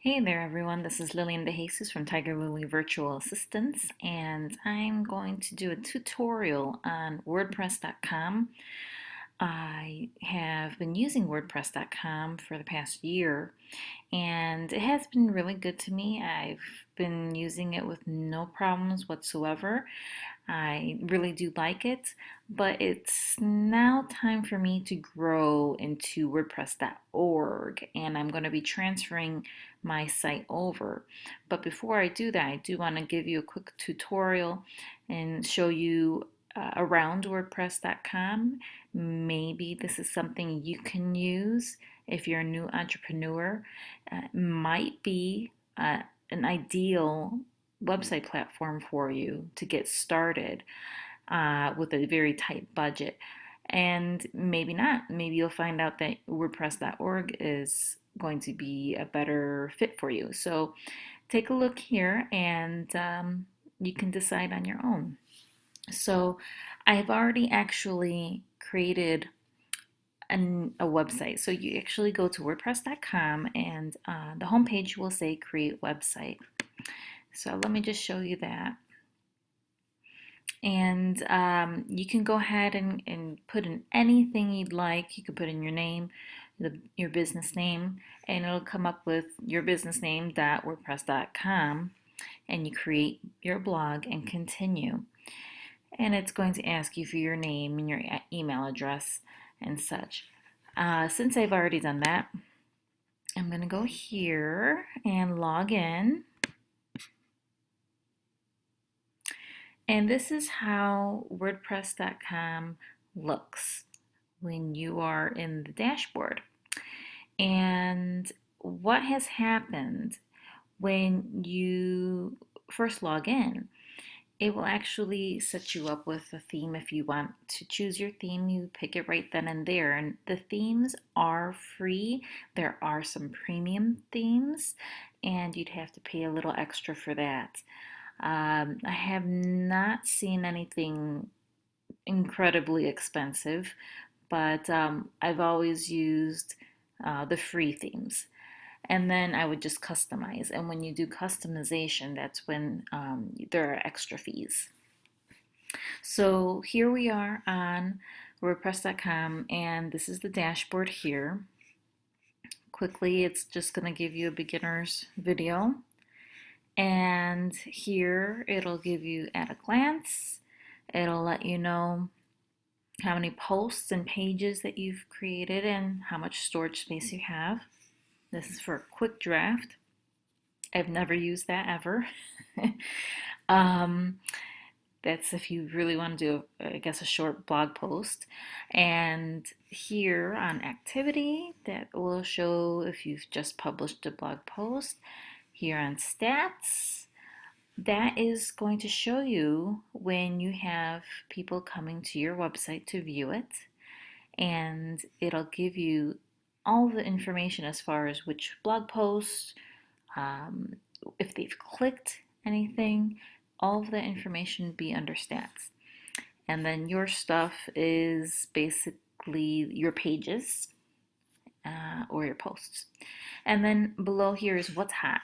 Hey there, everyone. This is Lillian DeJesus from Tiger Lily Virtual Assistants, and I'm going to do a tutorial on WordPress.com. I have been using WordPress.com for the past year, and it has been really good to me. I've been using it with no problems whatsoever. I really do like it, but it's now time for me to grow into WordPress.org, and I'm going to be transferring my site over. But before I do that, I do want to give you a quick tutorial and show you around WordPress.com. Maybe this is something you can use if you're a new entrepreneur. Might be an ideal website platform for you to get started with a very tight budget. And maybe not. Maybe you'll find out that WordPress.org is going to be a better fit for you. So take a look here and you can decide on your own. So I have already actually created a website. So you actually go to WordPress.com and the homepage will say create website. So let me just show you that. And you can go ahead and put in anything you'd like. You can put in your name, your business name, and it'll come up with your business name.wordpress.com, and you create your blog and continue. And it's going to ask you for your name and your email address and such. Since I've already done that, I'm going to go here and log in. And this is how WordPress.com looks when you are in the dashboard. And what has happened when you first log in, it will actually set you up with a theme. If you want to choose your theme, you pick it right then and there. And the themes are free. There are some premium themes, and you'd have to pay a little extra for that. I have not seen anything incredibly expensive, but I've always used the free themes. And then I would just customize. And when you do customization, that's when there are extra fees. So here we are on WordPress.com, and this is the dashboard here. Quickly, it's just going to give you a beginner's video. And here it'll give you at a glance. It'll let you know how many posts and pages that you've created and how much storage space you have. This is for a quick draft. I've never used that ever. um, that's if you really want to do, I guess, a short blog post. And here on activity, that will show if you've just published a blog post. Here on stats, that is going to show you when you have people coming to your website to view it, and it'll give you all the information as far as which blog posts, um, if they've clicked anything, all of that information be under stats. And then your stuff is basically your pages or your posts. And then below here is what's hot.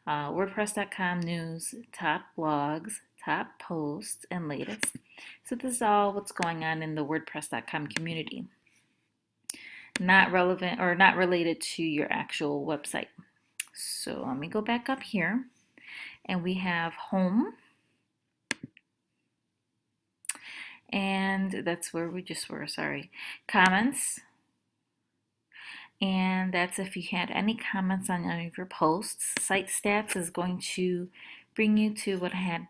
WordPress.com news, top blogs, top posts, and latest. So this is all what's going on in the WordPress.com community. Not relevant or not related to your actual website. So let me go back up here, and we have home, and that's where we just were, sorry. Comments, and that's if you had any comments on any of your posts. Site stats is going to bring you to what I had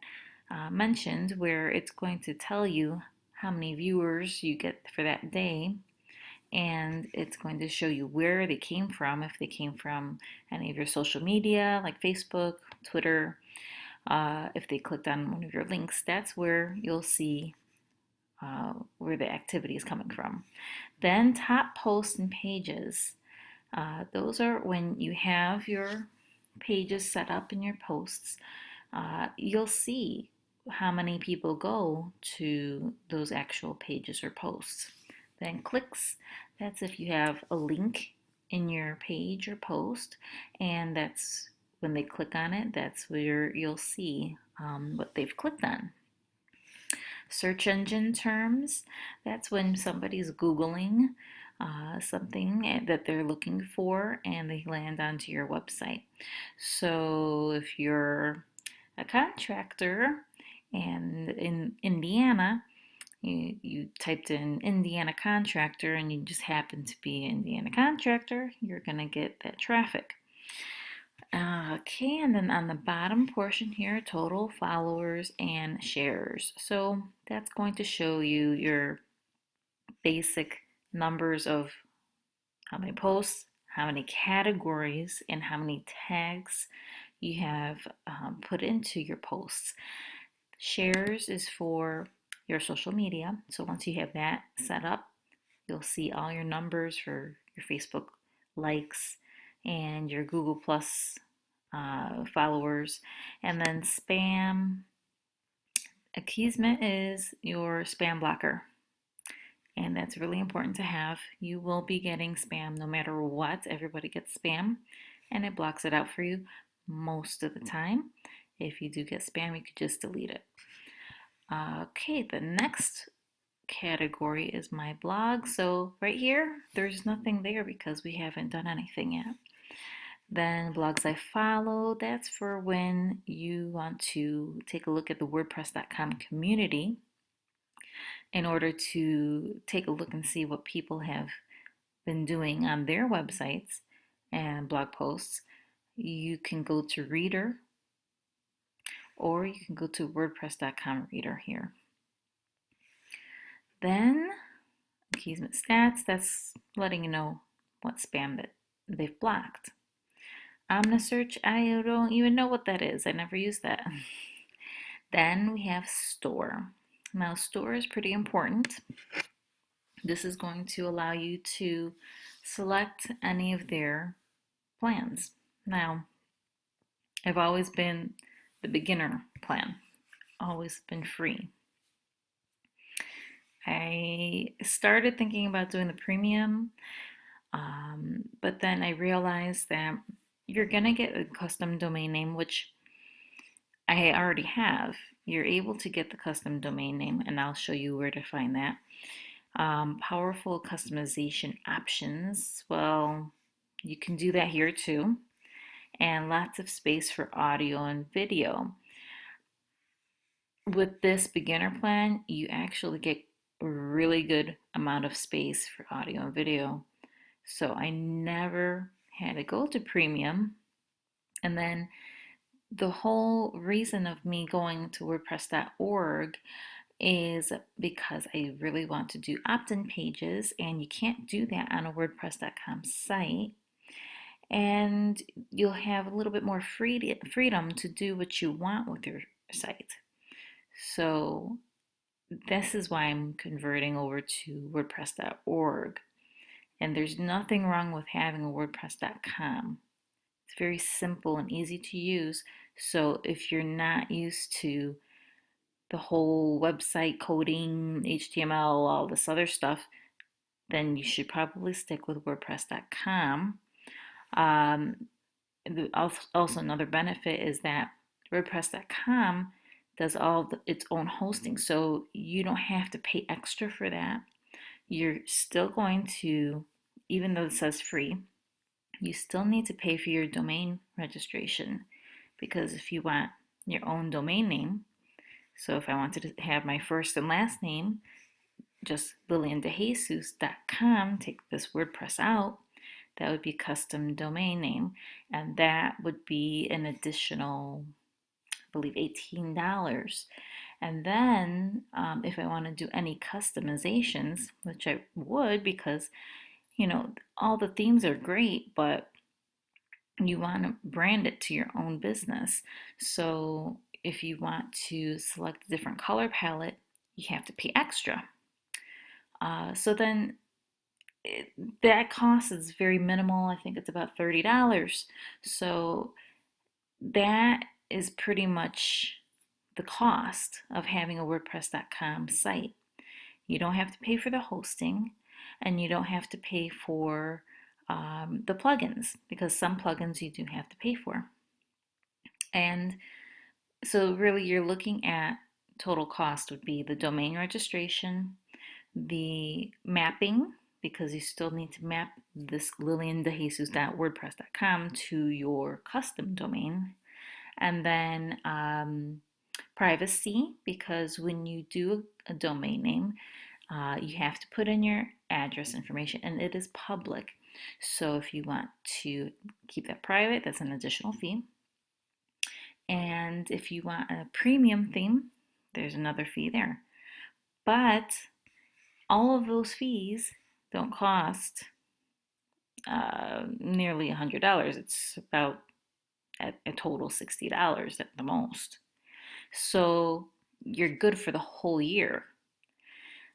mentioned, where it's going to tell you how many viewers you get for that day, and it's going to show you where they came from, if they came from any of your social media like Facebook, Twitter. If they clicked on one of your links, that's where you'll see where the activity is coming from. Then top posts and pages. Those are when you have your pages set up in your posts, you'll see how many people go to those actual pages or posts. Then clicks, that's if you have a link in your page or post, and that's when they click on it, that's where you'll see what they've clicked on. Search engine terms, that's when somebody's Googling something that they're looking for and they land onto your website. So if you're a contractor and in Indiana, you typed in Indiana contractor and you just happen to be Indiana contractor, you're going to get that traffic. Okay, and then on the bottom portion here, total followers and shares. So that's going to show you your basic numbers of how many posts, how many categories, and how many tags you have put into your posts. Shares is for your social media. So once you have that set up, you'll see all your numbers for your Facebook likes and your Google Plus followers. And then spam, Akismet is your spam blocker. And that's really important to have. You will be getting spam no matter what. Everybody gets spam and it blocks it out for you most of the time. If you do get spam, you could just delete it. Okay, the next category is my blog. So right here, there's nothing there because we haven't done anything yet. Then blogs I follow, that's for when you want to take a look at the WordPress.com community in order to take a look and see what people have been doing on their websites and blog posts. You can go to Reader or you can go to WordPress.com Reader here. Then Akismet Stats, that's letting you know what spam that they've blocked. OmniSearch, I don't even know what that is. I never use that. Then we have Store. Now, Store is pretty important. This is going to allow you to select any of their plans. Now, I've always been the beginner plan, always been free. I started thinking about doing the premium, but then I realized that you're gonna get a custom domain name, which I already have. You're able to get the custom domain name, and I'll show you where to find that. Powerful customization options. Well, you can do that here too. And lots of space for audio and video. With this beginner plan, you actually get a really good amount of space for audio and video. So I never had to go to premium. And then the whole reason of me going to WordPress.org is because I really want to do opt-in pages, and you can't do that on a WordPress.com site. And you'll have a little bit more freedom to do what you want with your site. So this is why I'm converting over to WordPress.org. And there's nothing wrong with having a WordPress.com. It's very simple and easy to use. So if you're not used to the whole website coding, HTML, all this other stuff, then you should probably stick with WordPress.com. Also, another benefit is that WordPress.com does its own hosting, so you don't have to pay extra for that. You're still going to, even though it says free, you still need to pay for your domain registration, because if you want your own domain name, so if I wanted to have my first and last name, just liliandejesus.com, take this WordPress out, that would be custom domain name, and that would be an additional, I believe, $18. And then if I want to do any customizations, which I would, because all the themes are great, but you want to brand it to your own business. So if you want to select a different color palette, you have to pay extra. So then that cost is very minimal. I think it's about $30. So that is pretty much the cost of having a WordPress.com site. You don't have to pay for the hosting, and you don't have to pay for the plugins, because some plugins you do have to pay for. And so really you're looking at total cost would be the domain registration, the mapping, because you still need to map this liliandejesus.wordpress.com to your custom domain. And then privacy, because when you do a domain name, you have to put in your address information and it is public. So if you want to keep that private, that's an additional fee. And if you want a premium theme, there's another fee there. But all of those fees don't cost nearly $100. It's about at a total $60 at the most. So you're good for the whole year.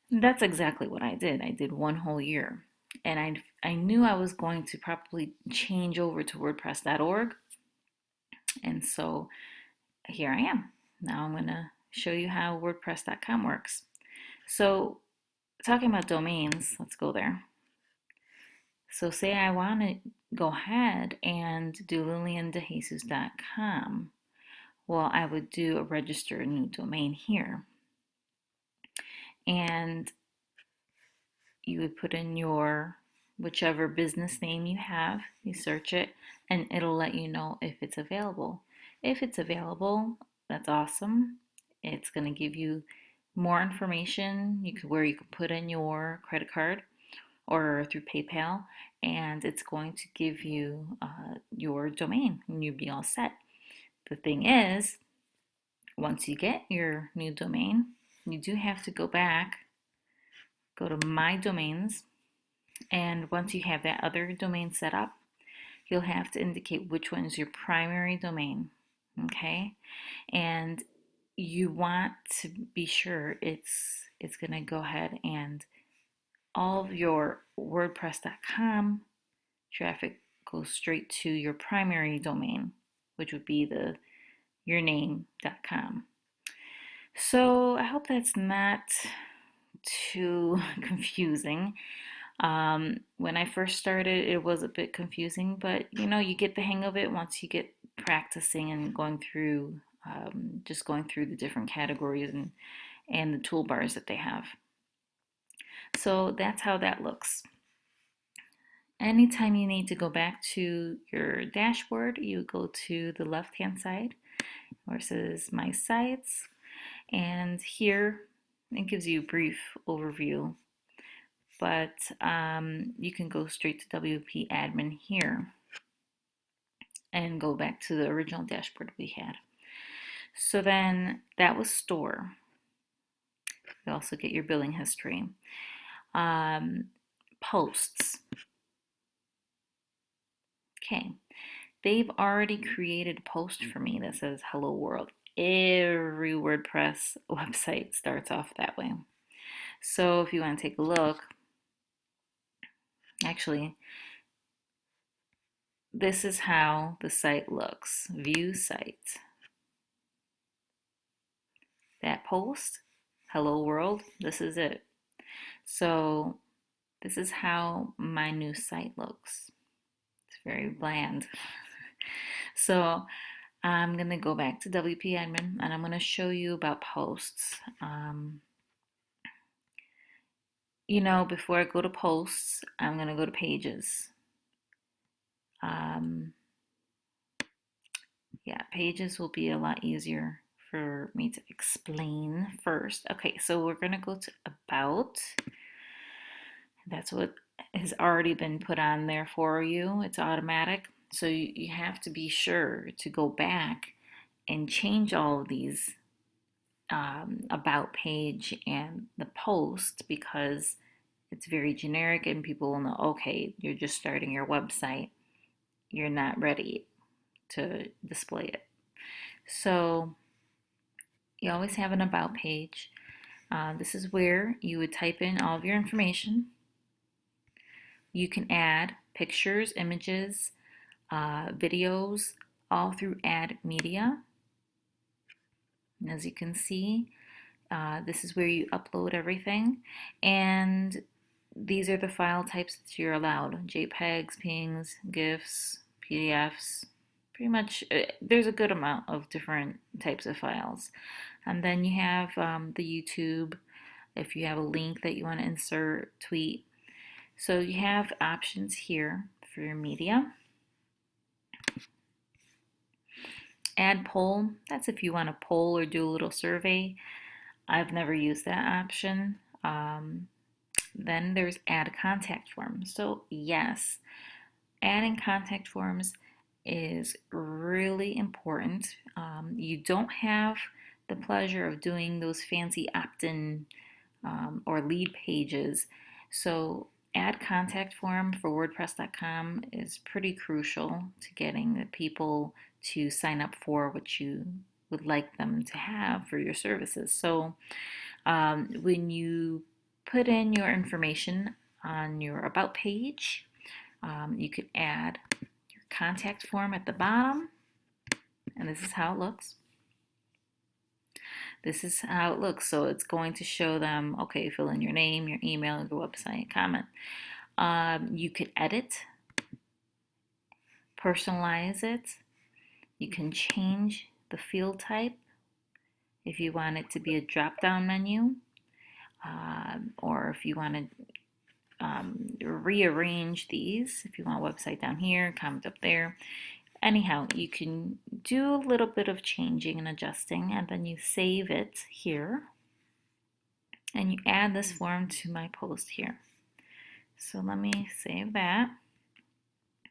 That's exactly what I did. I did one whole year. And I knew I was going to probably change over to WordPress.org. And so here I am. Now I'm going to show you how WordPress.com works. So talking about domains, let's go there. So say I want to go ahead and do liliandejesus.com. Well, I would do a register a new domain here. And you would put in your whichever business name you have, you search it, and it'll let you know if it's available. If it's available, that's awesome. It's going to give you more information where you can put in your credit card or through PayPal, and it's going to give you your domain, and you'll be all set. The thing is, once you get your new domain, you do have to go back, go to My Domains, and once you have that other domain set up, you'll have to indicate which one is your primary domain, okay? And you want to be sure it's going to go ahead and all of your WordPress.com traffic goes straight to your primary domain, which would be the yourname.com. So I hope that's not too confusing. When I first started, it was a bit confusing, but you get the hang of it once you get practicing and going through, just going through the different categories and the toolbars that they have. So that's how that looks. Anytime you need to go back to your dashboard, you go to the left-hand side where it says My Sites, and here it gives you a brief overview, but you can go straight to WP Admin here and go back to the original dashboard we had. So then that was store. You also get your billing history. Posts. Okay, they've already created a post for me that says Hello World. Every WordPress website starts off that way. So if you want to take a look, actually, this is how the site looks. View site. That post, Hello World, this is it. So this is how my new site looks. It's very bland. So I'm going to go back to WP Admin and I'm going to show you about posts. Before I go to posts, I'm going to go to pages. Pages will be a lot easier for me to explain first. Okay, so we're going to go to About. That's what has already been put on there for you. It's automatic. So you have to be sure to go back and change all of these About page and the post, because it's very generic and people will know, okay, you're just starting your website. You're not ready to display it. So you always have an About page. This is where you would type in all of your information. You can add pictures, images, videos, all through Add Media. And as you can see, this is where you upload everything. And these are the file types that you're allowed: JPEGs, PNGs, GIFs, PDFs, pretty much there's a good amount of different types of files. And then you have the YouTube, if you have a link that you want to insert, tweet. So you have options here for your media. Add poll, that's if you want to poll or do a little survey. I've never used that option. Then there's add contact form. So yes, adding contact forms is really important. You don't have the pleasure of doing those fancy opt-in or lead pages. So add contact form for WordPress.com is pretty crucial to getting the people to sign up for what you would like them to have for your services. So when you put in your information on your About page, you could add your contact form at the bottom, and this is how it looks. This is how it looks. So it's going to show them, okay, fill in your name, your email, your website, comment. You could edit, personalize it. You can change the field type if you want it to be a drop-down menu, or if you want to rearrange these, if you want website down here, comment up there. Anyhow, you can do a little bit of changing and adjusting, and then you save it here, and you add this form to my post here. So let me save that.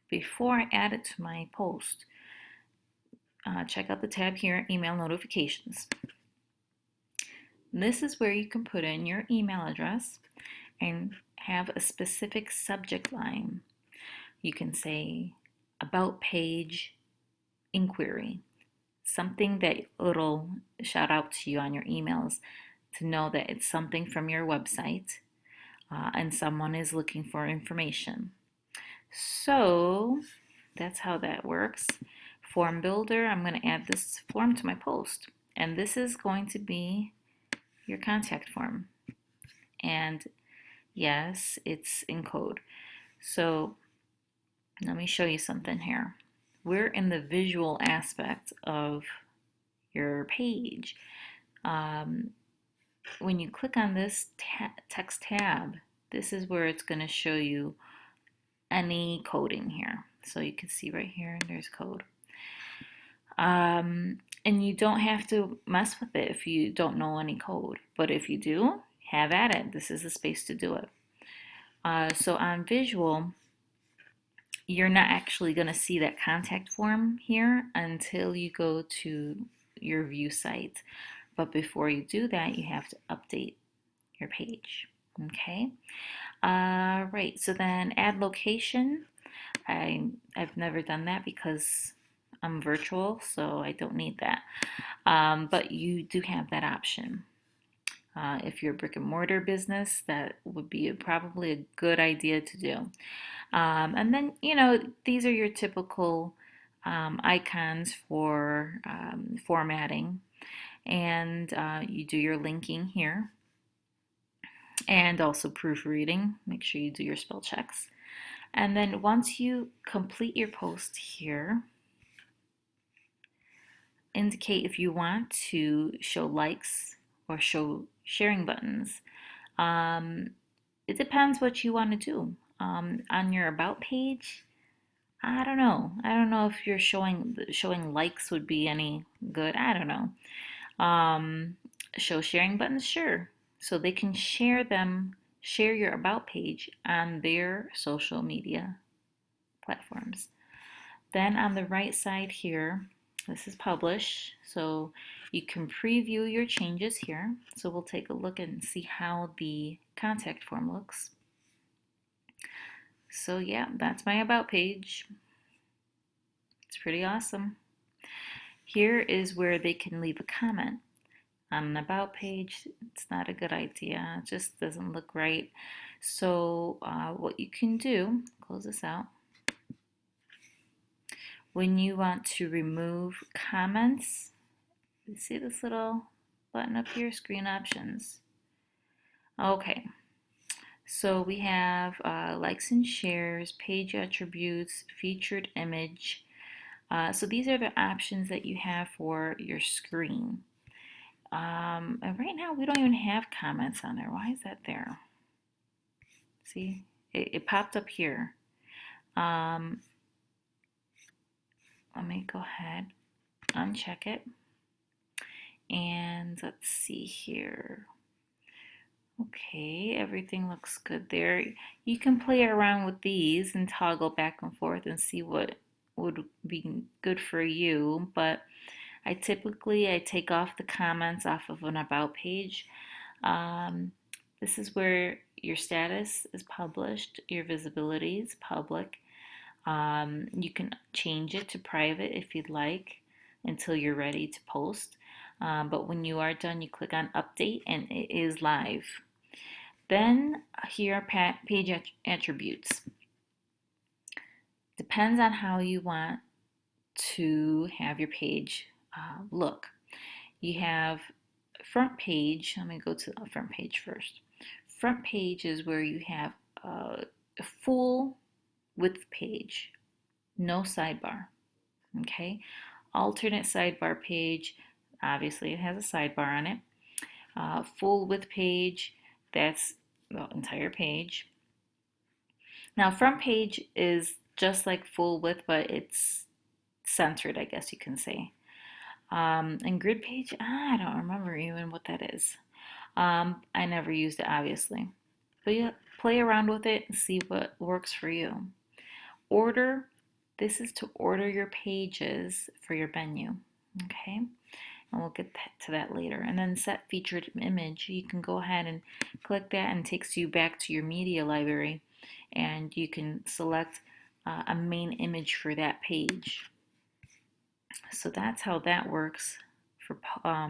Before I add it to my post, check out the tab here, email notifications. This is where you can put in your email address and have a specific subject line. You can say About page inquiry, something that it'll shout out to you on your emails to know that it's something from your website and someone is looking for information. So that's how that works. Form builder, I'm going to add this form to my post, and this is going to be your contact form. And yes, it's in code. So let me show you something here. We're in the visual aspect of your page. When you click on this text tab, this is where it's going to show you any coding here. So you can see right here, there's code. And you don't have to mess with it if you don't know any code. But if you do, have at it. This is the space to do it. So on visual, you're not actually going to see that contact form here until you go to your view site. But before you do that, you have to update your page. Okay. Right. So then add location. I've never done that because I'm virtual, so I don't need that. But you do have that option. If you're a brick and mortar business, that would be probably a good idea to do. And then, these are your typical icons for formatting. And you do your linking here. And also proofreading. Make sure you do your spell checks. And then once you complete your post here, indicate if you want to show likes or show sharing buttons. It depends what you want to do. On your About page, I don't know. I don't know if you're showing likes would be any good. I don't know. Show sharing buttons, sure. So they can share your About page on their social media platforms. Then on the right side here, this is publish. So you can preview your changes here. So we'll take a look and see how the contact form looks. So yeah, that's my About page. It's pretty awesome. Here is where they can leave a comment. On an About page, it's not a good idea. It just doesn't look right. So what you can do, close this out. When you want to remove comments, you see this little button up here, screen options. Okay, so we have likes and shares, page attributes, featured image. So these are the options that you have for your screen. And right now we don't even have comments on there. Why is that there? See, it popped up here. Um, Let me go ahead, uncheck it, and let's see here. Okay, everything looks good there. You can play around with these and toggle back and forth and see what would be good for you, but I take off the comments off of an about page. Um, this is where your status is published, your visibility is public. You can change it to private if you'd like until you're ready to post. But when you are done, you click on update and it is live. Then here are page attributes. Depends on how you want to have your page look. You have front page. Let me go to the front page first. Front page is where you have a full width page, no sidebar. Okay, alternate sidebar page, obviously it has a sidebar on it. Full width page, that's the entire page. Now front page is just like full width, but it's centered, I guess you can say. And grid page, I don't remember even what that is. I never used it, obviously. But yeah, play around with it and see what works for you. Order, this is to order your pages for your menu. Okay, and we'll get to that later. And then set featured image, you can go ahead and click that and it takes you back to your media library, and you can select a main image for that page. So that's how that works for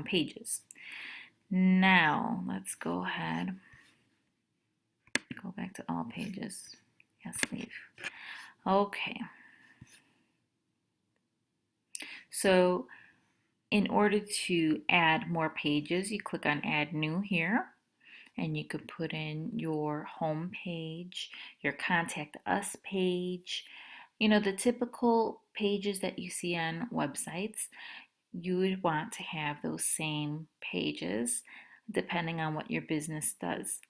pages. Now let's go ahead, go back to all pages. Yes, leave. Okay. So in order to add more pages, you click on add new here, and you could put in your home page, your contact us page, you know, the typical pages that you see on websites. You would want to have those same pages depending on what your business does.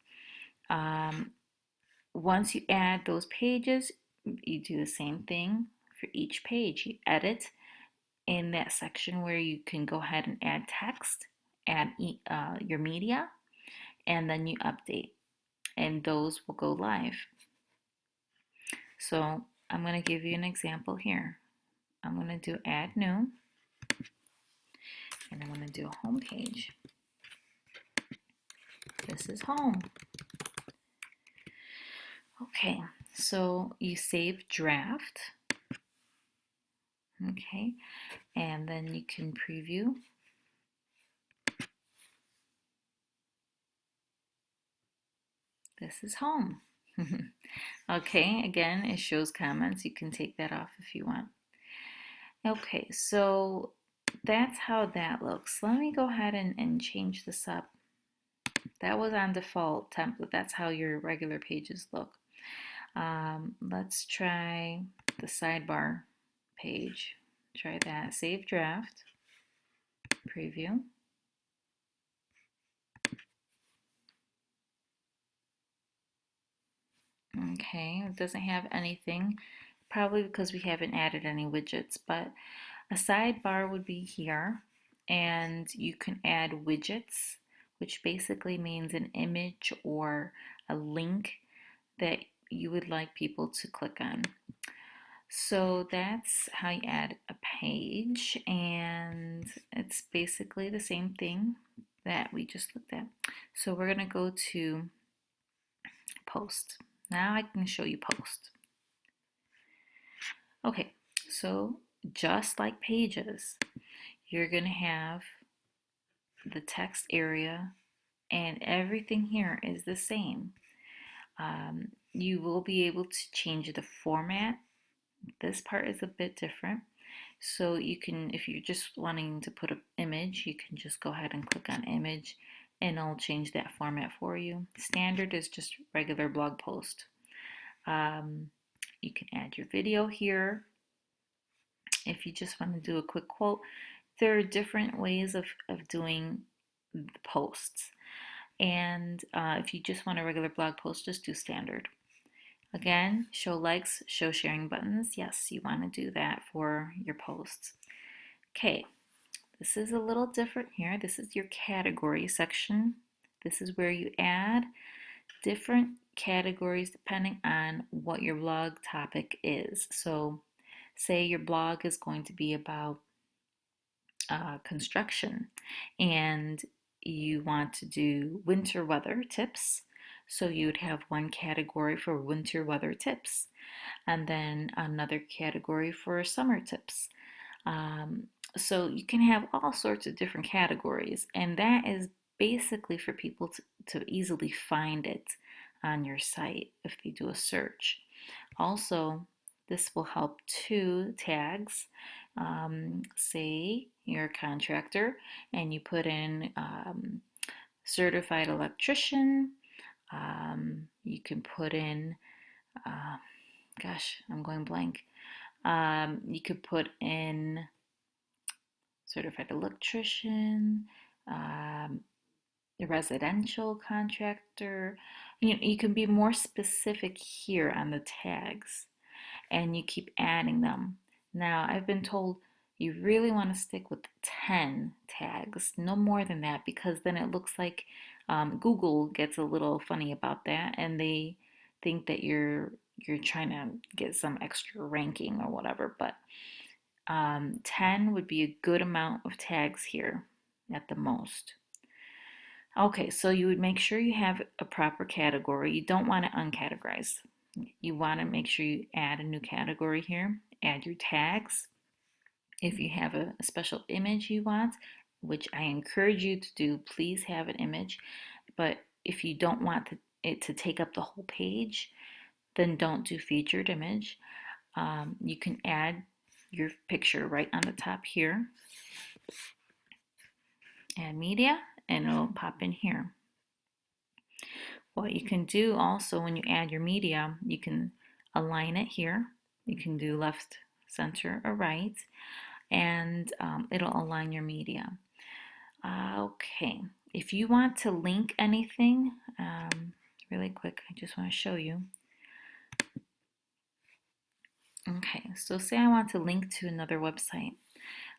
Once you add those pages, you do the same thing for each page. You edit in that section where you can go ahead and add text, add your media, and then you update, and those will go live. So I'm going to give you an example here. I'm going to do add new, and I'm going to do a home page. This is home. Okay, so you save draft. Okay, and then you can preview. This is home. Okay, again, it shows comments. You can take that off if you want. Okay, so that's how that looks. Let me go ahead and change this up. That was on default template. That's how your regular pages look. Let's try the sidebar page. Try that. Save draft. Preview. Okay, it doesn't have anything, probably because we haven't added any widgets, but a sidebar would be here, and you can add widgets, which basically means an image or a link that you would like people to click on. So that's how you add a page, and it's basically the same thing that we just looked at. So we're going to go to post. Now I can show you post. Okay, so just like pages, you're going to have the text area, and everything here is the same. You will be able to change the format. This part is a bit different. So you can, if you're just wanting to put an image, you can just go ahead and click on image and it'll change that format for you. Standard is just regular blog post. You can add your video here. If you just want to do a quick quote, there are different ways of doing the posts. And if you just want a regular blog post, just do standard. Again, show likes, show sharing buttons. Yes, you want to do that for your posts. Okay, this is a little different here. This is your category section. This is where you add different categories depending on what your blog topic is. So, say your blog is going to be about construction and you want to do winter weather tips. So you'd have one category for winter weather tips and then another category for summer tips. Um, so you can have all sorts of different categories, and that is basically for people to easily find it on your site if they do a search. Also, this will help too tags. Say you're a contractor and you put in certified electrician. You can put in, uh, gosh, I'm going blank. You could put in certified electrician, um, a residential contractor. You can be more specific here on the tags and you keep adding them. Now, I've been told you really want to stick with 10 tags, no more than that, because then it looks like Google gets a little funny about that and they think that you're trying to get some extra ranking or whatever. But 10 would be a good amount of tags here at the most. Okay, so you would make sure you have a proper category. You don't want to uncategorize. You want to make sure you add a new category here, add your tags. If you have a special image you want, which I encourage you to do, please have an image. But if you don't want it to take up the whole page, then don't do featured image. You can add your picture right on the top here. Add media, and it'll pop in here. What you can do also when you add your media, you can align it here. You can do left, center, or right, and it'll align your media. Okay, if you want to link anything, really quick, I just want to show you. Okay, so say I want to link to another website.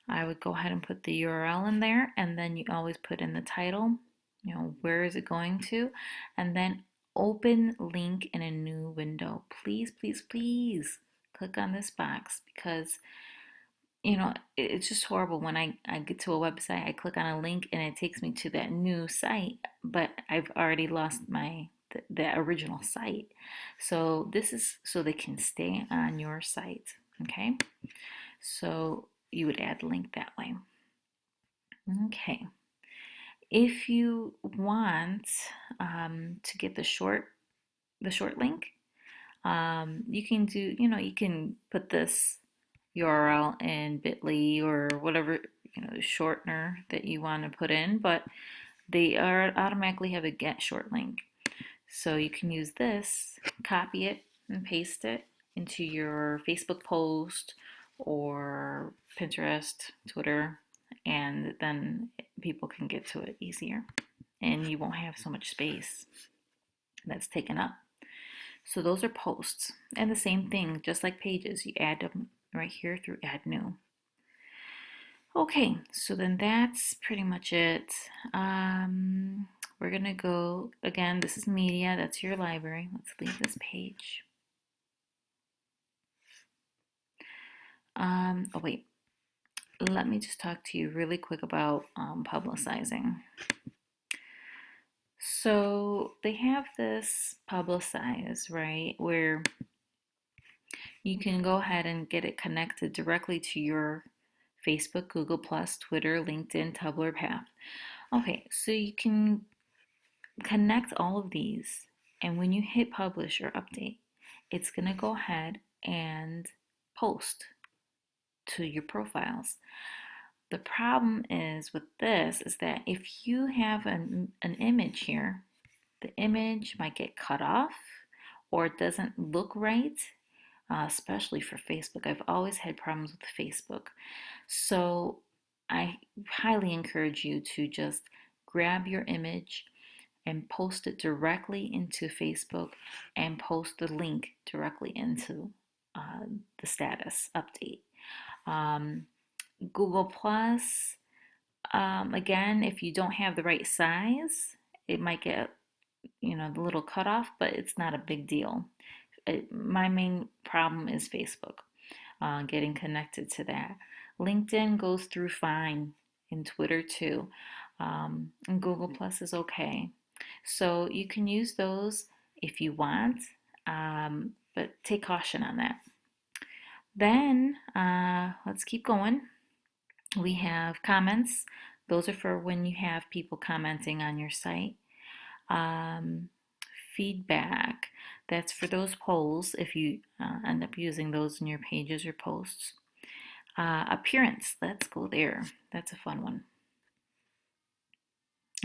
I would go ahead and put the URL in there, and then you always put in the title, where is it going to, and then open link in a new window. Please, please, please click on this box because it's just horrible when I get to a website, I click on a link and it takes me to that new site, but I've already lost the original site. So this is so they can stay on your site, okay? So you would add link that way. Okay. If you want to get the short link, you can do, you can put this URL in bit.ly or whatever, shortener that you want to put in, but they automatically have a get short link. So you can use this, copy it and paste it into your Facebook post or Pinterest, Twitter, and then people can get to it easier and you won't have so much space that's taken up. So those are posts, and the same thing, just like pages, you add them right here through add new. Okay, so then that's pretty much it. We're gonna go again. This is media, that's your library. Let's leave this page. Oh wait, let me just talk to you really quick about publicizing. So they have this publicize, right, where you can go ahead and get it connected directly to your Facebook, Google+, Twitter, LinkedIn, Tumblr, Path. Okay, so you can connect all of these, and when you hit publish or update, it's going to go ahead and post to your profiles. The problem is with this is that if you have an image here, the image might get cut off or it doesn't look right, especially for Facebook. I've always had problems with Facebook. So I highly encourage you to just grab your image and post it directly into Facebook and post the link directly into the status update. Um, Google Plus, again, if you don't have the right size, it might get, the little cutoff, but it's not a big deal. My main problem is Facebook, getting connected to that. LinkedIn goes through fine, and Twitter too. And Google Plus is okay. So you can use those if you want, but take caution on that. Then let's keep going. We have comments. Those are for when you have people commenting on your site. Um, Feedback. That's for those polls if you end up using those in your pages or posts. Appearance. Let's go there. That's a fun one.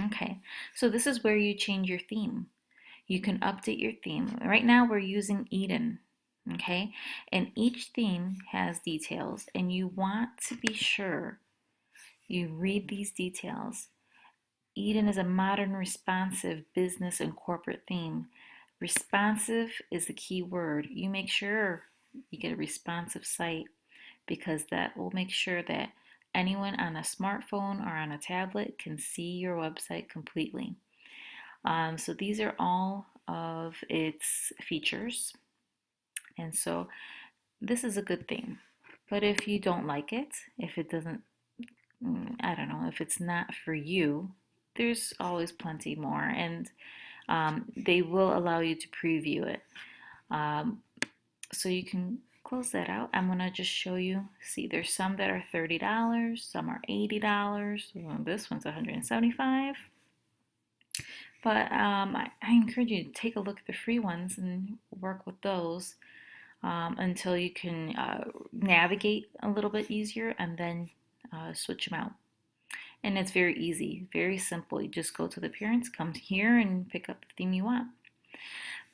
Okay, so this is where you change your theme. You can update your theme. Right now we're using Eden, okay? And each theme has details, and you want to be sure you read these details. Eden is a modern, responsive business and corporate theme. Responsive is the key word. You make sure you get a responsive site because that will make sure that anyone on a smartphone or on a tablet can see your website completely. So these are all of its features. And so this is a good thing. But if you don't like it, if it doesn't, I don't know, if it's not for you, there's always plenty more. And they will allow you to preview it. So you can close that out. I'm going to just show you. See, there's some that are $30, some are $80. Well, this one's $175. But I encourage you to take a look at the free ones and work with those until you can navigate a little bit easier and then switch them out. And it's very easy, very simple. You just go to the appearance, come here, and pick up the theme you want.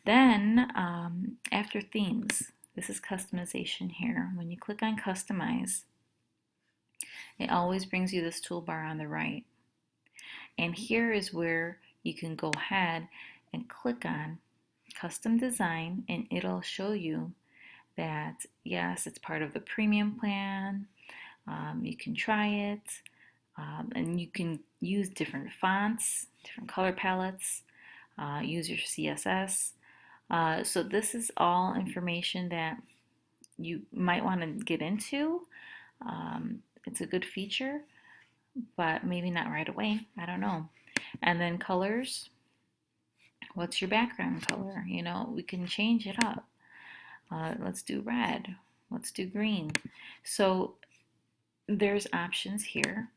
Then, after themes, this is customization here. When you click on Customize, it always brings you this toolbar on the right. And here is where you can go ahead and click on Custom Design, and it'll show you that, yes, it's part of the premium plan. You can try it, and you can use different fonts, different color palettes, use your CSS. So this is all information that you might want to get into. It's a good feature, but maybe not right away. I don't know. And then colors. What's your background color? We can change it up. Let's do red. Let's do green. So there's options here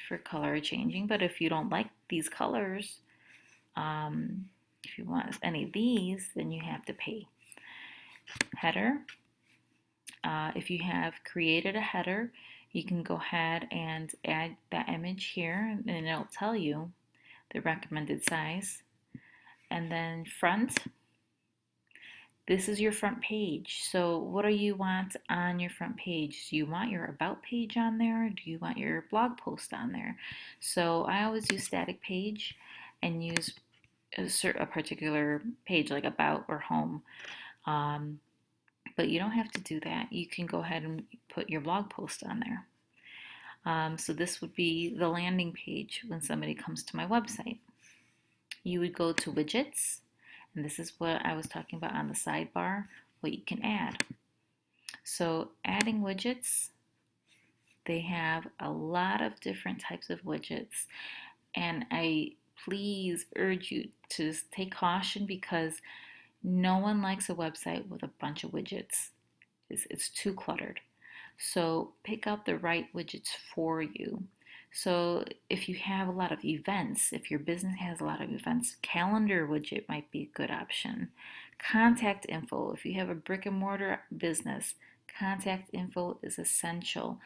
for color changing, but if you don't like these colors, if you want any of these, then you have to pay. Header. If you have created a header, you can go ahead and add that image here, and it'll tell you the recommended size. And then front. This is your front page. So what do you want on your front page? Do you want your about page on there? Do you want your blog post on there? So I always use static page and use a particular page like about or home. But you don't have to do that. You can go ahead and put your blog post on there. So this would be the landing page when somebody comes to my website. You would go to widgets, and this is what I was talking about on the sidebar, what you can add. So adding widgets, they have a lot of different types of widgets, and I please urge you to take caution because no one likes a website with a bunch of widgets. It's too cluttered. So pick out the right widgets for you. So if you have a lot of events, if your business has a lot of events, calendar widget might be a good option. Contact info, if you have a brick and mortar business, contact info is essential.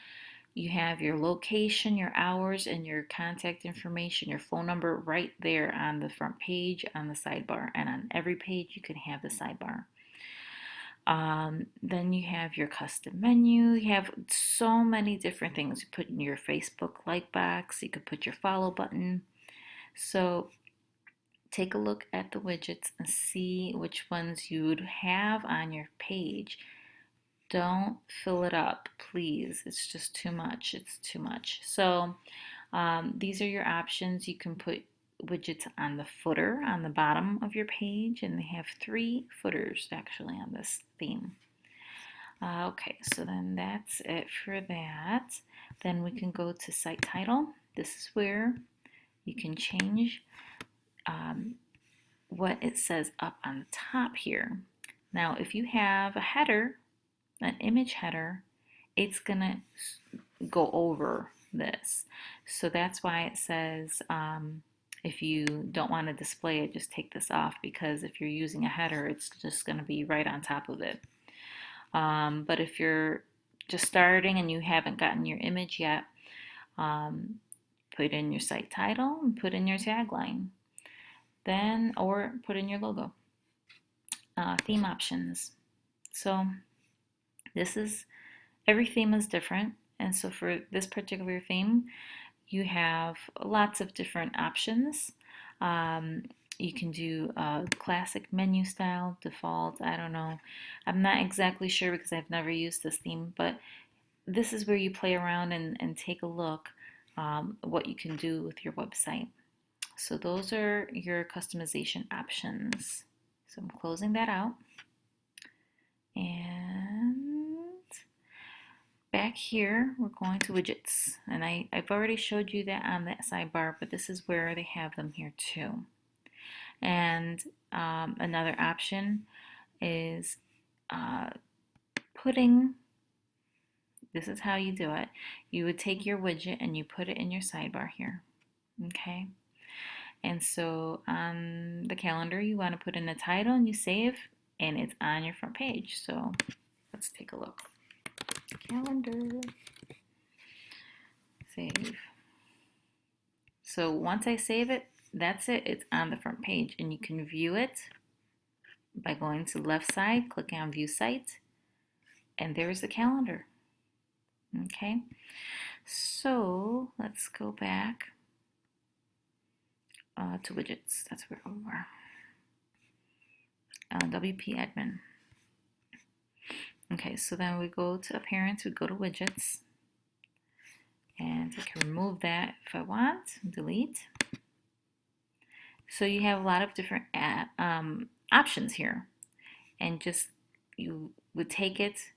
You have your location, your hours, and your contact information, your phone number right there on the front page, on the sidebar, and on every page you can have the sidebar. Then you have your custom menu. You have so many different things. You put in your Facebook like box. You could put your follow button. So take a look at the widgets and see which ones you'd have on your page. Don't fill it up, please. It's just too much. It's too much. So these are your options. You can put widgets on the footer on the bottom of your page, and they have 3 footers actually on this theme. Okay, so then that's it for that. Then we can go to site title. This is where you can change what it says up on the top here. Now, if you have a header, an image header, it's gonna go over this. So that's why it says if you don't want to display it, just take this off, because if you're using a header, it's just going to be right on top of it. But if you're just starting and you haven't gotten your image yet, put in your site title and put in your tagline, then or put in your logo. Theme options. So this is, every theme is different, and so for this particular theme you have lots of different options. You can do classic menu style, default, I don't know. I'm not exactly sure because I've never used this theme, but this is where you play around and take a look what you can do with your website. So those are your customization options. So I'm closing that out. And back here, we're going to widgets. And I've already showed you that on that sidebar, but this is where they have them here too. And another option is putting, this is how you do it. You would take your widget and you put it in your sidebar here. Okay. And so on the calendar, you want to put in a title and you save, and it's on your front page. So let's take a look. Calendar. Save. So once I save it, that's it. It's on the front page, and you can view it by going to the left side, click on View Site, and there's the calendar. Okay. So let's go back to widgets. That's where we were. WP admin. Okay, so then we go to appearance, we go to widgets, and I can remove that if I want, delete. So you have a lot of different options here, and just you would take it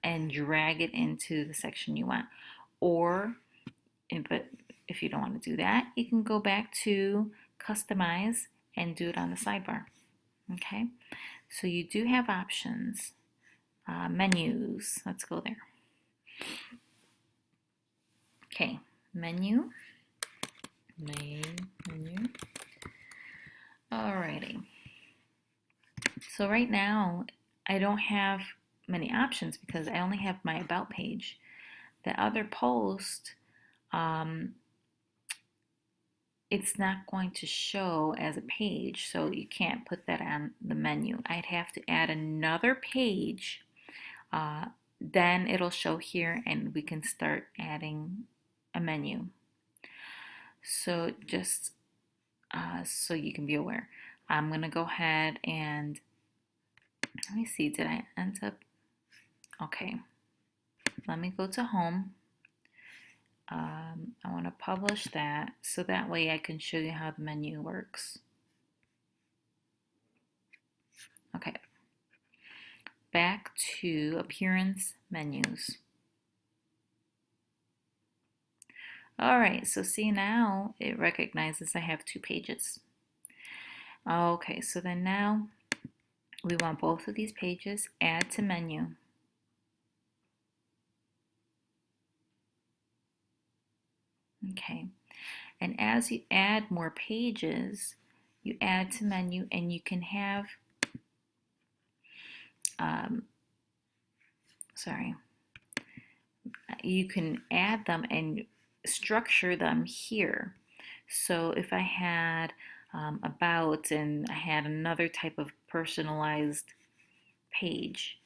and drag it into the section you want. Or, but if you don't want to do that, you can go back to customize and do it on the sidebar. Okay, so you do have options. Menus, let's go there. Okay, menu. Alrighty. So right now, I don't have many options because I only have my about page. The other post, it's not going to show as a page, so you can't put that on the menu. I'd have to add another page, then it'll show here and we can start adding a menu. So just so you can be aware, I'm gonna go ahead and let me see, did I end up, okay, let me go to home. I want to publish that so that way I can show you how the menu works. Okay, back to appearance menus. Alright, so see, now it recognizes I have 2 pages. Okay, so then now we want both of these pages, add to menu. Okay, and as you add more pages, you add to menu, and you can have, you can add them and structure them here. So if I had about, and I had another type of personalized page,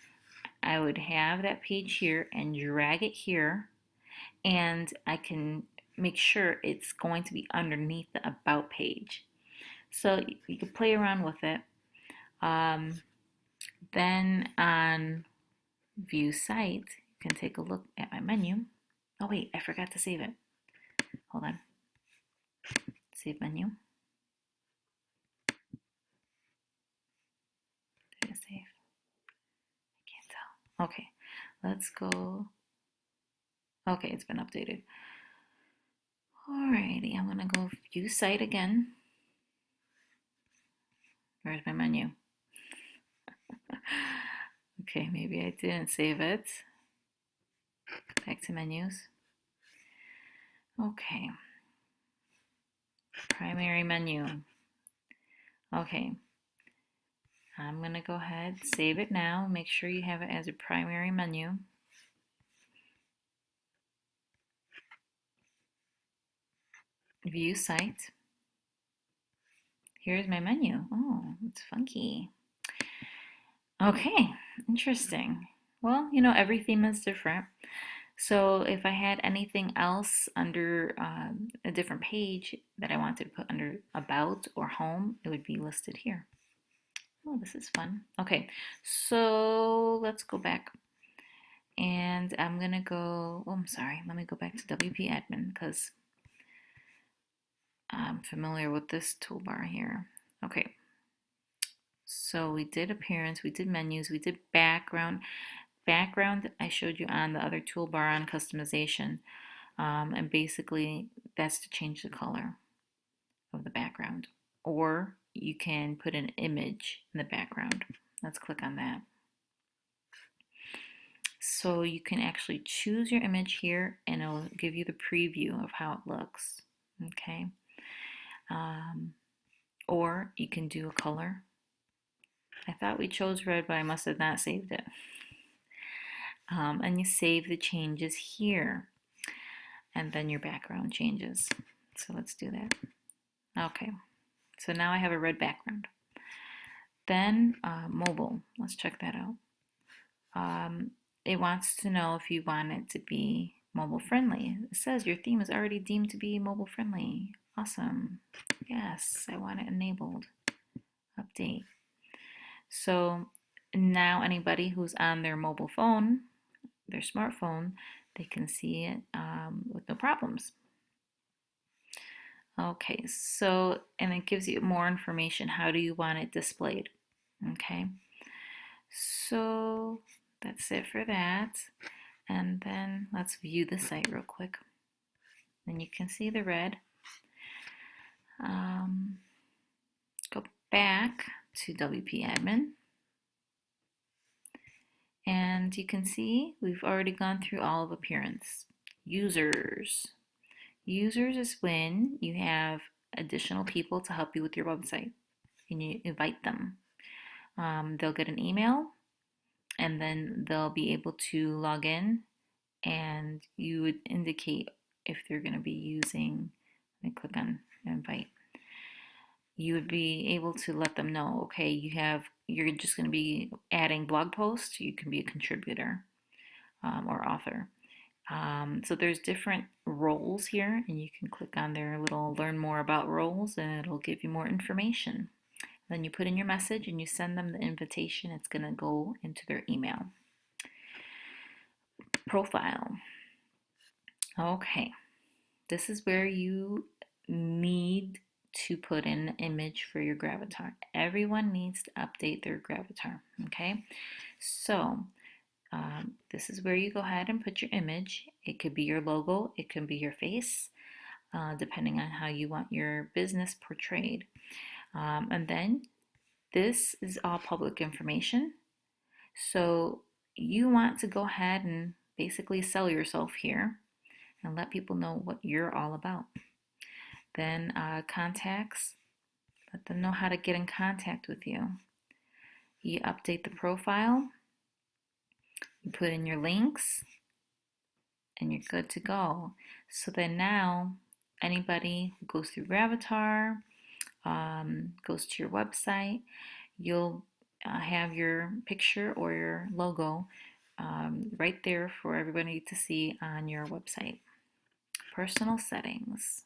I would have that page here and drag it here, and I can make sure it's going to be underneath the About page. So you can play around with it. Um, then on View Site, you can take a look at my menu. Oh wait, I forgot to save it. Hold on. Save menu. Did it save? I can't tell. Okay, let's go. Okay, it's been updated. Alrighty, I'm gonna go View Site again. Where's my menu? Okay, maybe I didn't save it. Back to menus. Okay. Primary menu. Okay. I'm going to go ahead, save it now. Make sure you have it as a primary menu. View site. Here's my menu. Oh, it's funky. Okay, interesting. Well, every theme is different. So if I had anything else under a different page that I wanted to put under About or Home, it would be listed here. Oh, this is fun. Okay, so let's go back. And I'm gonna go, oh, I'm sorry, let me go back to WP Admin because I'm familiar with this toolbar here. Okay, so we did appearance, we did menus, we did background. Background I showed you on the other toolbar on customization. And basically that's to change the color of the background. Or you can put an image in the background. Let's click on that. So you can actually choose your image here and it'll give you the preview of how it looks. Okay. Or you can do a color. I thought we chose red, but I must have not saved it. And you save the changes here. And then your background changes. So let's do that. Okay. So now I have a red background. Then mobile. Let's check that out. It wants to know if you want it to be mobile friendly. It says your theme is already deemed to be mobile friendly. Awesome. Yes, I want it enabled. Update. So now anybody who's on their mobile phone, their smartphone, they can see it with no problems. Okay, so, and it gives you more information. How do you want it displayed? Okay, so that's it for that. And then let's view the site real quick. Then you can see the red. Go back to WP Admin. And you can see we've already gone through all of appearance. Users. Users is when you have additional people to help you with your website and you invite them. They'll get an email and then they'll be able to log in and you would indicate if they're going to be using, let me click on invite. You would be able to let them know, okay, you're just going to be adding blog posts. You can be a contributor or author. So there's different roles here, and you can click on their little learn more about roles, and it'll give you more information. Then you put in your message and you send them the invitation. It's going to go into their email. Profile. Okay, this is where you need to put in an image for your Gravatar. Everyone needs to update their Gravatar. Okay, so this is where you go ahead and put your image. It could be your logo, it can be your face, depending on how you want your business portrayed. And then this is all public information. So you want to go ahead and basically sell yourself here and let people know what you're all about. Then contacts, let them know how to get in contact with you. You update the profile, you put in your links, and you're good to go. So then now anybody who goes through Gravatar, goes to your website, you'll have your picture or your logo right there for everybody to see on your website. Personal settings.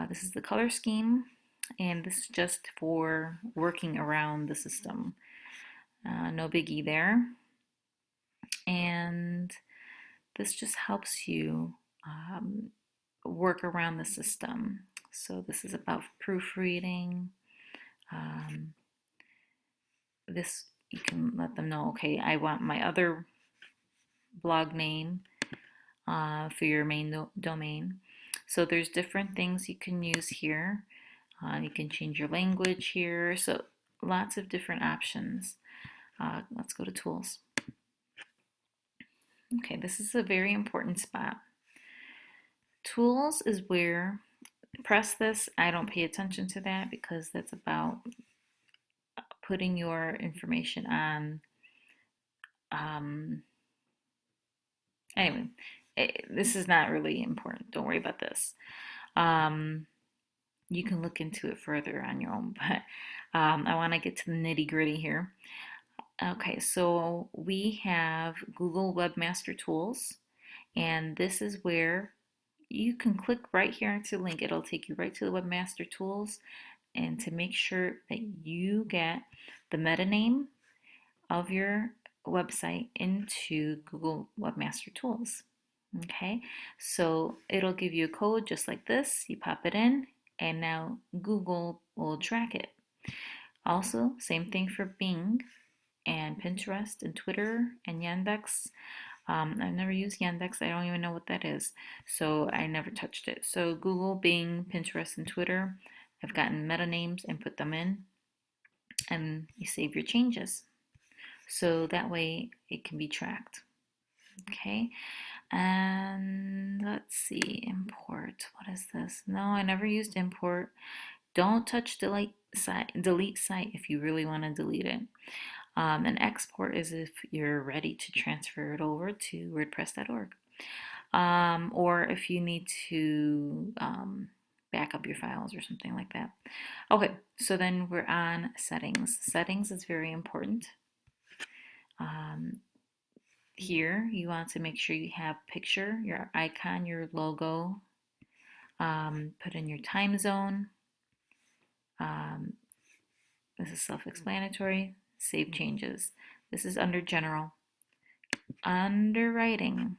This is the color scheme, and this is just for working around the system. No biggie there. And this just helps you work around the system. So this is about proofreading. Um, this you can let them know, okay, I want my other blog name for your main domain. So there's different things you can use here. You can change your language here. So lots of different options. Let's go to tools. Okay, this is a very important spot. Tools is where, press this, I don't pay attention to that because that's about putting your information on. Anyway, this is not really important. Don't worry about this. You can look into it further on your own, but I want to get to the nitty gritty here. Okay, so we have Google Webmaster Tools, and this is where you can click right here into the link. It'll take you right to the Webmaster Tools, and to make sure that you get the meta name of your website into Google Webmaster Tools. Okay, so it'll give you a code just like this. You pop it in, and now Google will track it. Also, same thing for Bing and Pinterest and Twitter and Yandex. I've never used Yandex. I don't even know what that is. So I never touched it. So Google, Bing, Pinterest, and Twitter, I've gotten meta names and put them in, and you save your changes. So that way it can be tracked. Okay. And let's see, import. What is this? No, I never used import. Don't touch delete site if you really want to delete it. And export is if you're ready to transfer it over to WordPress.org. Or if you need to back up your files or something like that. Okay, so then we're on settings. Settings is very important. Here, you want to make sure you have picture, your icon, your logo. Put in your time zone. This is self-explanatory. Save changes. This is under general. Under writing,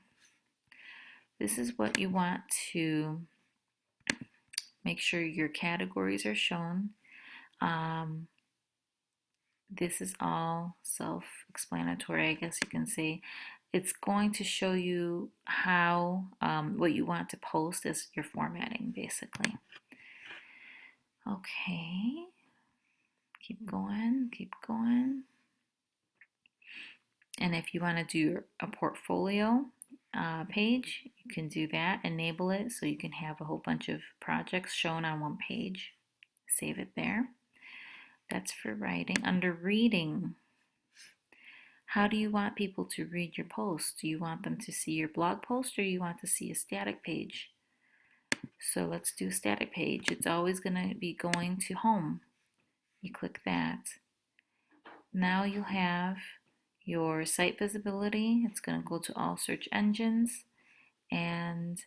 this is what you want to make sure your categories are shown. This is all self-explanatory, I guess you can say. It's going to show you how, what you want to post as your formatting, basically. Okay, keep going, keep going. And if you want to do a portfolio page, you can do that, enable it so you can have a whole bunch of projects shown on one page. Save it there. That's for writing. Under reading, how do you want people to read your post? Do you want them to see your blog post, or you want to see a static page? So let's do static page. It's always going to be going to home. You click that. Now you'll have your site visibility. It's going to go to all search engines and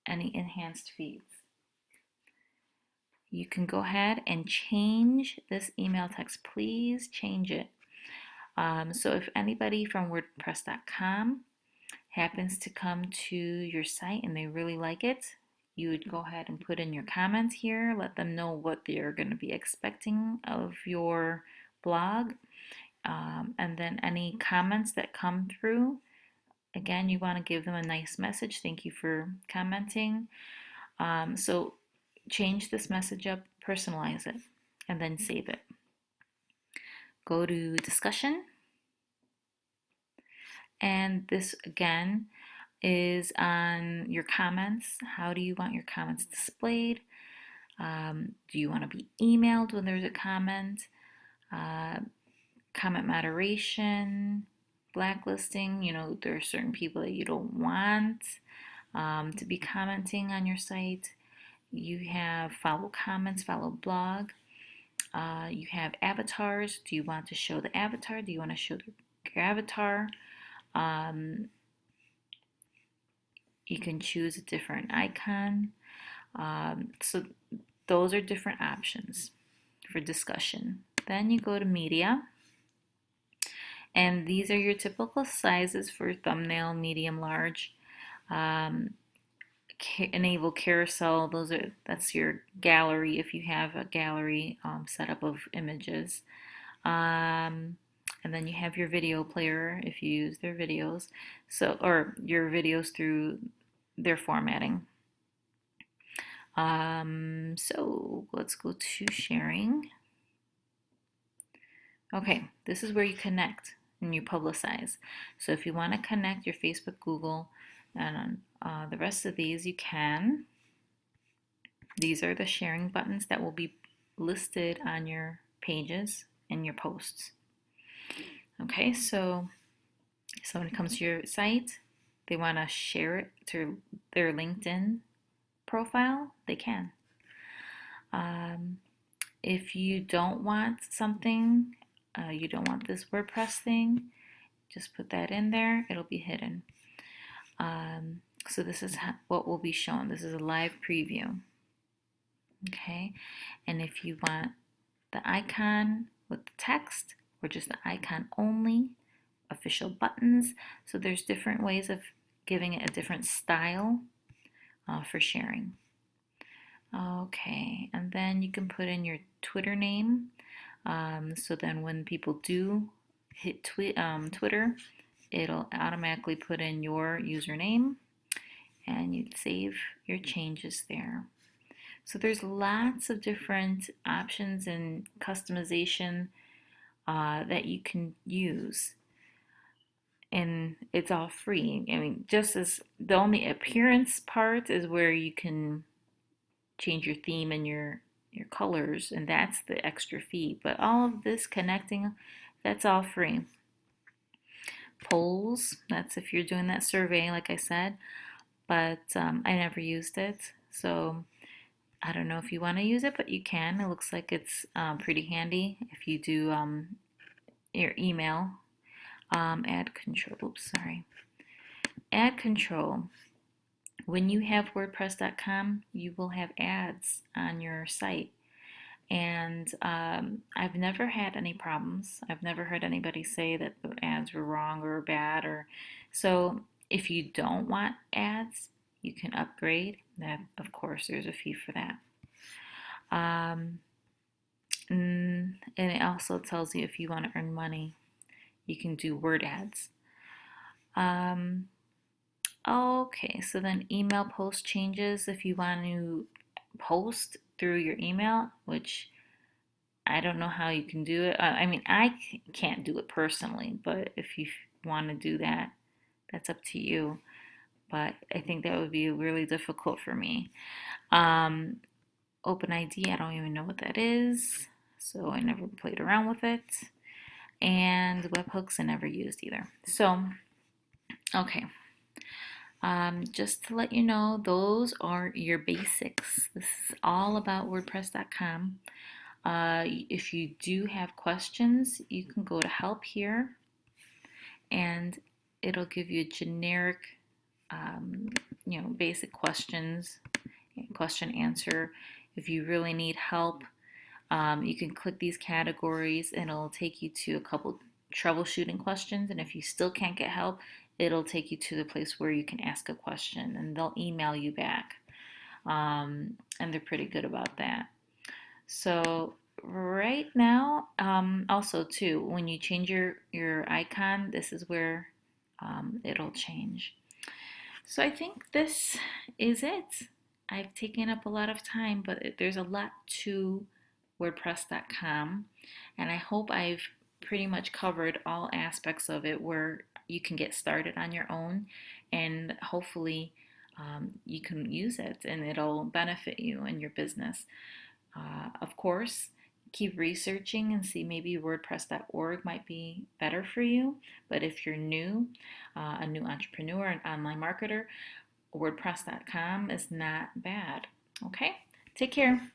any enhanced feeds. You can go ahead and change this email text. Please change it. So if anybody from WordPress.com happens to come to your site and they really like it, you would go ahead and put in your comments here. Let them know what they're going to be expecting of your blog. And then any comments that come through, again, you want to give them a nice message. Thank you for commenting. So change this message up, personalize it, and then save it. Go to discussion. And this again is on your comments. How do you want your comments displayed? Do you want to be emailed when there's a comment? Comment moderation, blacklisting. You know, there are certain people that you don't want to be commenting on your site. You have follow comments, follow blog. You have avatars. Do you want to show the avatar? Do you want to show your avatar. Um, you can choose a different icon. So those are different options for discussion. Then you go to media, and these are your typical sizes for thumbnail, medium, large. Um, Enable carousel, that's your gallery if you have a gallery setup of images. And then you have your video player if you use their videos, or your videos through their formatting. So let's go to sharing. Okay, this is where you connect and you publicize. So if you want to connect your Facebook, Google, and the rest of these, you can. These are the sharing buttons that will be listed on your pages and your posts. Okay, so when it comes to your site, they want to share it to their LinkedIn profile, they can. If you don't want something, you don't want this WordPress thing, just put that in there, it'll be hidden. So this is what will be shown. This is a live preview. Okay, and if you want the icon with the text or just the icon only, official buttons, so there's different ways of giving it a different style for sharing. Okay, and then you can put in your Twitter name. So then when people do hit Twitter, it'll automatically put in your username and you'd save your changes there. So there's lots of different options and customization that you can use. And it's all free. I mean, just as the only appearance part is where you can change your theme and your colors, and that's the extra fee. But all of this connecting, that's all free. Polls, that's if you're doing that survey, like I said, but I never used it, so I don't know if you want to use it, but you can. It looks like it's pretty handy if you do your email. Ad control. Oops, sorry. Ad control. When you have WordPress.com, you will have ads on your site. And I've never had any problems. I've never heard anybody say that the ads were wrong or bad. So if you don't want ads, you can upgrade. That, of course, there's a fee for that. And it also tells you if you want to earn money, you can do word ads. Okay, so then email post changes. If you want to post through your email, which I don't know how you can do it. I mean, I can't do it personally, but if you want to do that, that's up to you. But I think that would be really difficult for me. OpenID, I don't even know what that is, so I never played around with it. And webhooks I never used either. So, okay. Just to let you know, those are your basics. This is all about WordPress.com. If you do have questions, you can go to help here and it'll give you a generic, basic questions, question answer. If you really need help, you can click these categories and it'll take you to a couple troubleshooting questions. And if you still can't get help, it'll take you to the place where you can ask a question and they'll email you back. And they're pretty good about that. So right now, also too, when you change your icon, this is where it'll change. So I think this is it. I've taken up a lot of time, but there's a lot to WordPress.com, and I hope I've pretty much covered all aspects of it where you can get started on your own, and hopefully you can use it and it'll benefit you and your business. Of course, keep researching and see maybe WordPress.org might be better for you. But if you're new, a new entrepreneur, an online marketer, WordPress.com is not bad. Okay, take care.